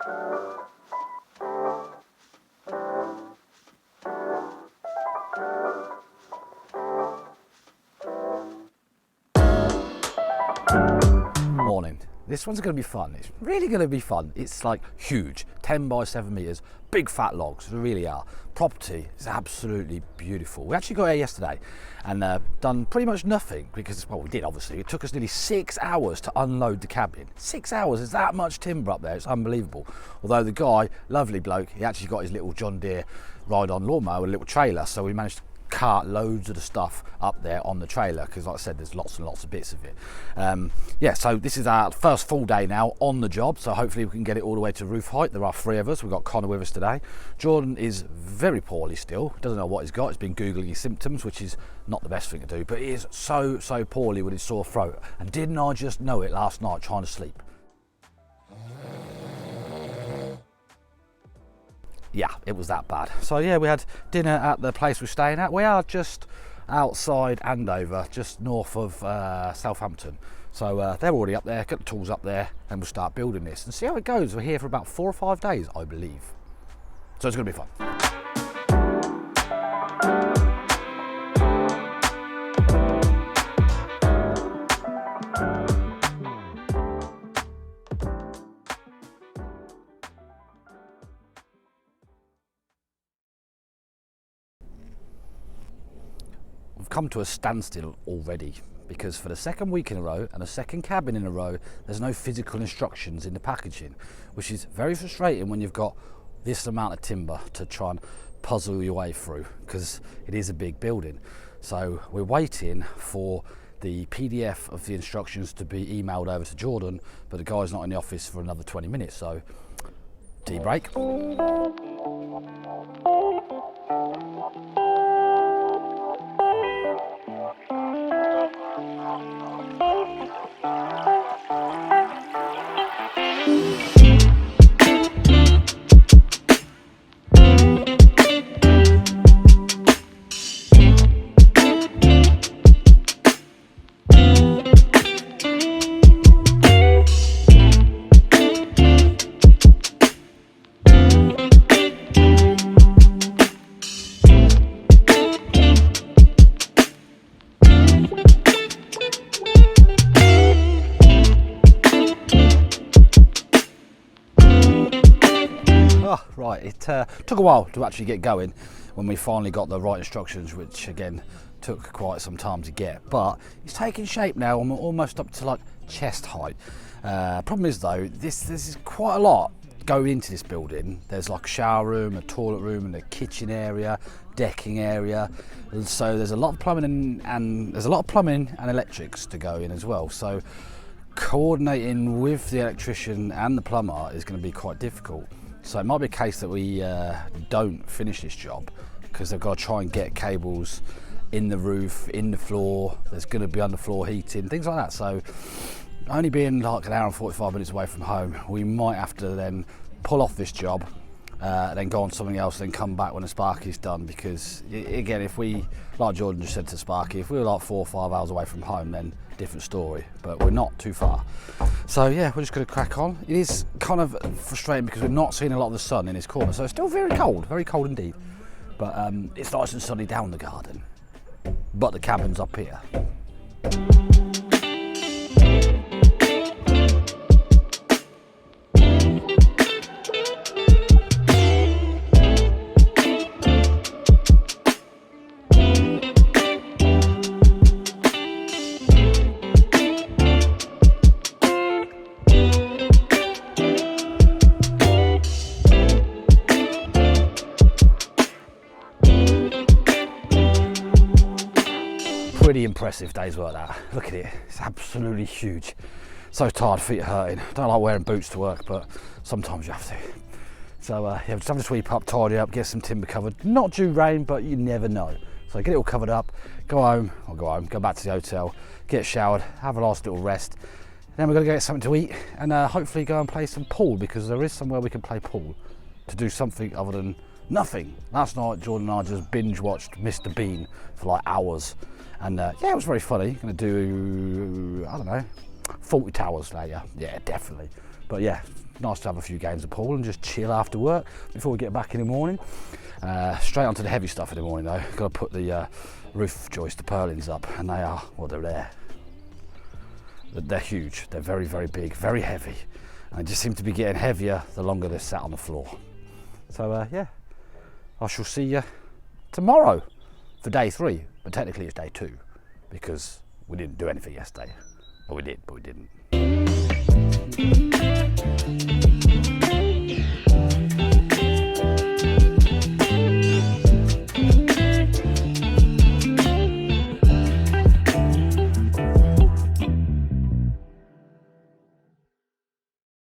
Morning. This one's going to be fun. It's really going to be fun. It's like huge, 10 by 7 metres, big fat logs, they really are. Property is absolutely beautiful. We actually got here yesterday and done pretty much nothing because, well, we did obviously. It took us nearly 6 hours to unload the cabin. 6 hours is that much timber up there. It's unbelievable. Although the guy, lovely bloke, he actually got his little John Deere ride-on lawnmower with a little trailer, so we managed to cart loads of the stuff up there on the trailer because, like I said, there's lots and lots of bits of it. Yeah, so this is our first full day now on the job, so hopefully we can get it all the way to roof height. There are 3 of us. We've got Connor with us today. Jordan is very poorly still, doesn't know what he's got. He's been googling his symptoms, which is not the best thing to do, but he is so poorly with his sore throat, and didn't I just know it last night trying to sleep. Yeah, it was that bad. So yeah, we had dinner at the place we're staying at. We are just outside Andover, just north of Southampton. So they're already up there, got the tools up there, and we'll start building this and see how it goes. We're here for about 4 or 5 days, I believe. So it's gonna be fun. We've come to a standstill already because for the second week in a row and a second cabin in a row, there's no physical instructions in the packaging, which is very frustrating when you've got this amount of timber to try and puzzle your way through, because it is a big building. So we're waiting for the PDF of the instructions to be emailed over to Jordan, but the guy's not in the office for another 20 minutes, so tea break. Right, it took a while to actually get going when we finally got the right instructions, which again took quite some time to get, but it's taking shape now and we're almost up to like chest height. Problem is though, this is quite a lot going into this building. There's like a shower room, a toilet room, and a kitchen area, decking area, and so there's a lot of plumbing and electrics to go in as well. So coordinating with the electrician and the plumber is going to be quite difficult. So it might be a case that we don't finish this job because they've got to try and get cables in the roof, in the floor. There's going to be underfloor heating, things like that. So only being like an hour and 45 minutes away from home, we might have to then pull off this job, then go on something else, then come back when the Sparky's done. Because again, if we, like Jordan just said to Sparky, if we were like 4 or 5 hours away from home, then different story, but we're not too far. So yeah, we're just going to crack on. It is kind of frustrating because we're not seeing a lot of the sun in this corner, so it's still very cold indeed. But it's nice and sunny down the garden, but the cabin's up here. Pretty impressive day's work that. Look at it, it's absolutely huge. So tired, feet are hurting. Don't like wearing boots to work, but sometimes you have to. So yeah, just have to sweep up, tidy up, get some timber covered. Not due rain, but you never know. So get it all covered up, go back to the hotel, get showered, have a last little rest. Then we're gonna go get something to eat and hopefully go and play some pool, because there is somewhere we can play pool to do something other than nothing. Last night, Jordan and I just binge watched Mr. Bean for like hours. And yeah, it was very funny. Gonna do, I don't know, 40 towers later. Yeah, definitely. But yeah, nice to have a few games of pool and just chill after work before we get back in the morning. Straight onto the heavy stuff in the morning though. Got to put the roof joist, the purlins up, and they are, well, they're there. They're huge. They're very, very big, very heavy, and they just seem to be getting heavier the longer they're sat on the floor. So yeah, I shall see you tomorrow for day 3, but technically it's day 2 because we didn't do anything yesterday. Well, we did, but we didn't.